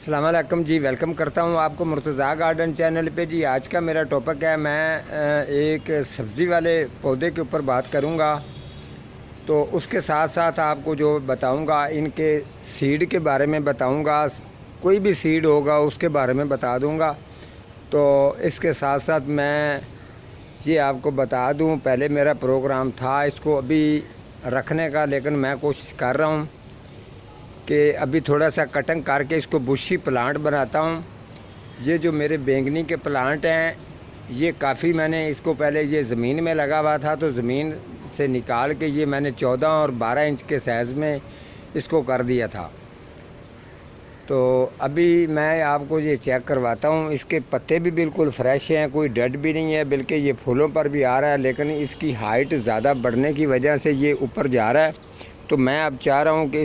अस्सलाम वालेकुम जी। वेलकम करता हूँ आपको मुर्तज़ा गार्डन चैनल पे जी। आज का मेरा टॉपिक है, मैं एक सब्ज़ी वाले पौधे के ऊपर बात करूँगा। तो उसके साथ साथ आपको जो बताऊँगा इनके सीड के बारे में बताऊँगा। कोई भी सीड होगा उसके बारे में बता दूँगा। तो इसके साथ साथ मैं ये आपको बता दूँ, पहले मेरा प्रोग्राम था इसको अभी रखने का, लेकिन मैं कोशिश कर रहा हूँ कि अभी थोड़ा सा कटिंग करके इसको बुशी प्लांट बनाता हूँ। ये जो मेरे बैंगनी के प्लांट हैं, ये काफ़ी मैंने इसको पहले ये ज़मीन में लगा हुआ था, तो ज़मीन से निकाल के ये मैंने 14 और 12 इंच के साइज़ में इसको कर दिया था। तो अभी मैं आपको ये चेक करवाता हूँ। इसके पत्ते भी बिल्कुल फ्रेश हैं, कोई डेड भी नहीं है, बल्कि ये फूलों पर भी आ रहा है, लेकिन इसकी हाइट ज़्यादा बढ़ने की वजह से ये ऊपर जा रहा है। तो मैं अब चाह रहा हूँ कि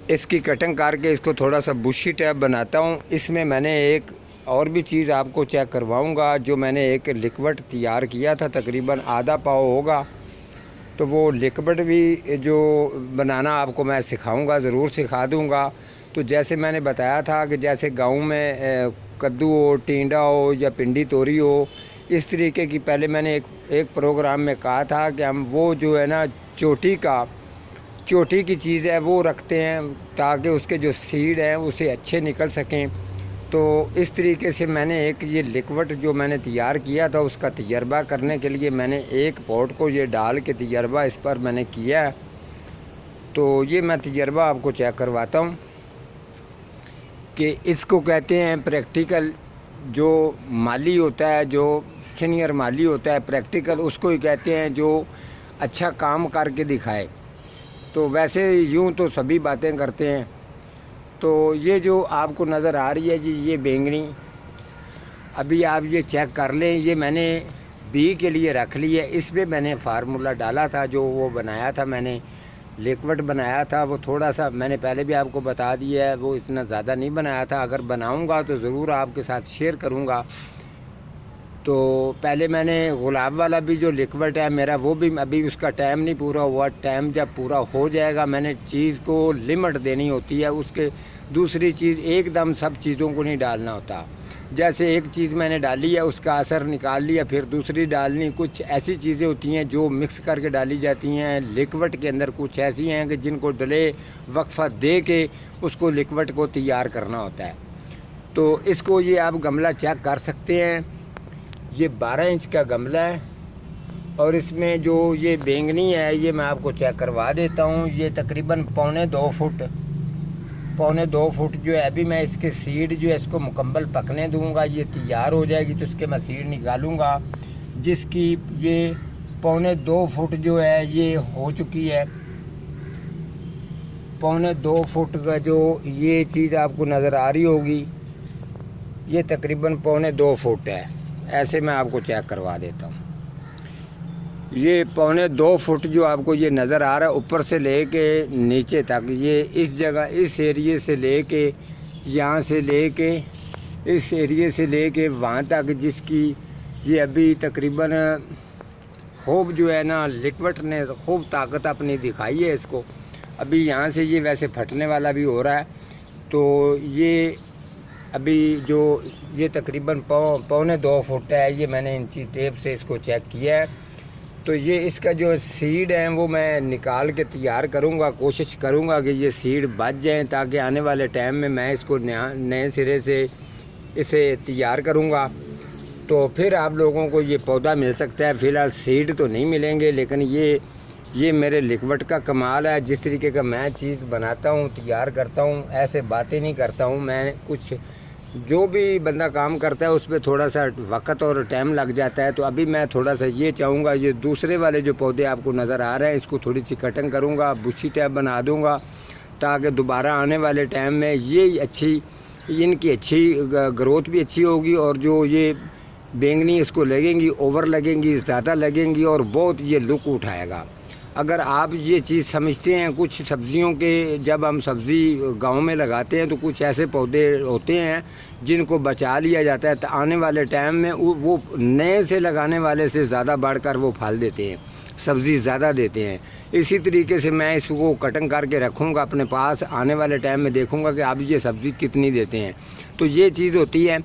इसकी कटिंग करके इसको थोड़ा सा बुशी टाइप बनाता हूँ। इसमें मैंने एक और भी चीज़ आपको चेक करवाऊँगा। जो मैंने एक लिक्विड तैयार किया था, तकरीबन आधा पाव होगा, तो वो लिक्विड भी जो बनाना आपको मैं सिखाऊंगा, ज़रूर सिखा दूंगा। तो जैसे मैंने बताया था कि जैसे गांव में कद्दू हो, टिंडा हो या पिंडी तोरी हो, इस तरीके की पहले मैंने एक प्रोग्राम में कहा था कि हम वो जो है ना चोटी की चीज़ है वो रखते हैं, ताकि उसके जो सीड हैं उसे अच्छे निकल सकें। तो इस तरीके से मैंने एक ये लिक्विड जो मैंने तैयार किया था, उसका तजर्बा करने के लिए मैंने एक पॉट को ये डाल के तजर्बा इस पर मैंने किया है। तो ये मैं तजर्बा आपको चेक करवाता हूँ कि इसको कहते हैं प्रैक्टिकल। जो माली होता है, जो सीनियर माली होता है, प्रैक्टिकल उसको ही कहते हैं, जो अच्छा काम करके दिखाए। तो वैसे यूँ तो सभी बातें करते हैं। तो ये जो आपको नज़र आ रही है जी, ये बैंगनी, अभी आप ये चेक कर लें, ये मैंने बी के लिए रख ली है। इसमें मैंने फार्मूला डाला था, जो वो बनाया था मैंने, लिक्विड बनाया था। वो थोड़ा सा मैंने पहले भी आपको बता दिया है, वो इतना ज़्यादा नहीं बनाया था। अगर बनाऊंगा तो ज़रूर आपके साथ शेयर करूंगा। तो पहले मैंने गुलाब वाला भी जो लिक्विड है मेरा, वो भी अभी उसका टाइम नहीं पूरा हुआ। टाइम जब पूरा हो जाएगा, मैंने चीज़ को लिमिट देनी होती है उसके। दूसरी चीज़, एकदम सब चीज़ों को नहीं डालना होता। जैसे एक चीज़ मैंने डाली है, उसका असर निकाल लिया, फिर दूसरी डालनी। कुछ ऐसी चीज़ें होती हैं जो मिक्स करके डाली जाती हैं लिक्विड के अंदर, कुछ ऐसी हैं कि जिनको डले वक्फा दे के उसको लिक्विड को तैयार करना होता है। तो इसको ये आप गमला चेक कर सकते हैं, ये 12 इंच का गमला है। और इसमें जो ये बैंगनी है, ये मैं आपको चेक करवा देता हूँ। ये तकरीबन पौने 2 फुट जो है। अभी मैं इसके सीड जो है इसको मुकम्मल पकने दूंगा, ये तैयार हो जाएगी तो इसके मैं सीड निकालूंगा, जिसकी ये पौने 2 फुट जो है ये हो चुकी है। पौने 2 फुट का जो ये चीज़ आपको नज़र आ रही होगी, ये तकरीबन पौने 2 फुट है। ऐसे मैं आपको चेक करवा देता हूँ। ये पौने 2 फुट जो आपको ये नज़र आ रहा है, ऊपर से लेके नीचे तक, ये इस जगह, इस एरिए से लेके, यहाँ से लेके, इस एरिए से लेके वहाँ तक, जिसकी ये अभी तकरीबन खूब जो है ना लिक्विड ने खूब ताकत अपनी दिखाई है इसको। अभी यहाँ से ये वैसे फटने वाला भी हो रहा है। तो ये अभी जो ये तकरीबन पौने 2 फुट है, ये मैंने इंची टेप से इसको चेक किया है। तो ये इसका जो सीड है वो मैं निकाल के तैयार करूँगा। कोशिश करूँगा कि ये सीड बच जाएँ, ताकि आने वाले टाइम में मैं इसको नए सिरे से इसे तैयार करूँगा। तो फिर आप लोगों को ये पौधा मिल सकता है। फ़िलहाल सीड तो नहीं मिलेंगे, लेकिन ये मेरे लिक्विड का कमाल है। जिस तरीके का मैं चीज़ बनाता हूँ, तैयार करता हूँ, ऐसे बातें नहीं करता हूँ मैं। कुछ जो भी बंदा काम करता है उसमें थोड़ा सा वक्त और टाइम लग जाता है। तो अभी मैं थोड़ा सा ये चाहूँगा, ये दूसरे वाले जो पौधे आपको नज़र आ रहे हैं, इसको थोड़ी सी कटिंग करूँगा, बुशी टाइप बना दूँगा, ताकि दोबारा आने वाले टाइम में इनकी अच्छी ग्रोथ भी अच्छी होगी। और जो ये बैंगनी इसको लगेंगी, ओवर लगेंगी, ज़्यादा लगेंगी, और बहुत ये लुक उठाएगा। अगर आप ये चीज़ समझते हैं, कुछ सब्ज़ियों के जब हम सब्ज़ी गांव में लगाते हैं तो कुछ ऐसे पौधे होते हैं जिनको बचा लिया जाता है, तो आने वाले टाइम में वो नए से लगाने वाले से ज़्यादा बढ़कर वो फल देते हैं, सब्ज़ी ज़्यादा देते हैं। इसी तरीके से मैं इसको कटिंग करके रखूँगा अपने पास, आने वाले टाइम में देखूँगा कि आप ये सब्ज़ी कितनी देते हैं। तो ये चीज़ होती है।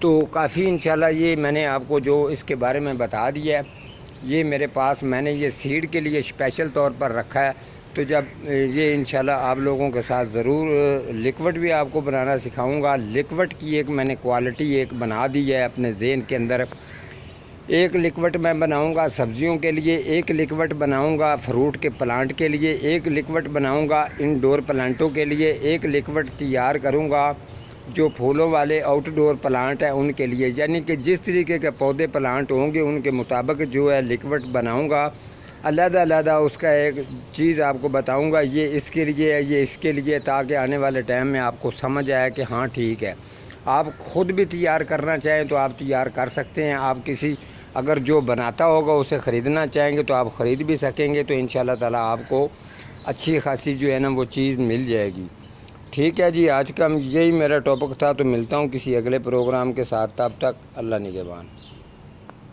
तो काफ़ी इंशाल्लाह ये मैंने आपको जो इसके बारे में बता दिया है। ये मेरे पास मैंने ये सीड के लिए स्पेशल तौर पर रखा है। तो जब ये इंशाल्लाह आप लोगों के साथ ज़रूर लिक्विड भी आपको बनाना सिखाऊंगा। लिक्विड की एक मैंने क्वालिटी एक बना दी है अपने ज़हन के अंदर। एक लिक्विड मैं बनाऊंगा सब्जियों के लिए, एक लिक्विड बनाऊंगा फ्रूट के प्लांट के लिए, एक लिक्विड बनाऊंगा इंडोर प्लांटों के लिए, एक लिक्विड तैयार करूंगा जो फूलों वाले आउटडोर प्लांट हैं उनके लिए। यानी कि जिस तरीके के पौधे प्लांट होंगे उनके मुताबिक जो है लिक्विड बनाऊंगा। अलग-अलग उसका एक चीज़ आपको बताऊंगा, ये इसके लिए है, ये इसके लिए, ताकि आने वाले टाइम में आपको समझ आए कि हाँ ठीक है। आप ख़ुद भी तैयार करना चाहें तो आप तैयार कर सकते हैं। आप किसी अगर जो बनाता होगा उसे ख़रीदना चाहेंगे तो आप ख़रीद भी सकेंगे। तो इंशाल्लाह ताला आपको अच्छी खासी जो है ना वो चीज़ मिल जाएगी। ठीक है जी, आज का यही मेरा टॉपिक था। तो मिलता हूँ किसी अगले प्रोग्राम के साथ, तब तक अल्लाह निगहबान।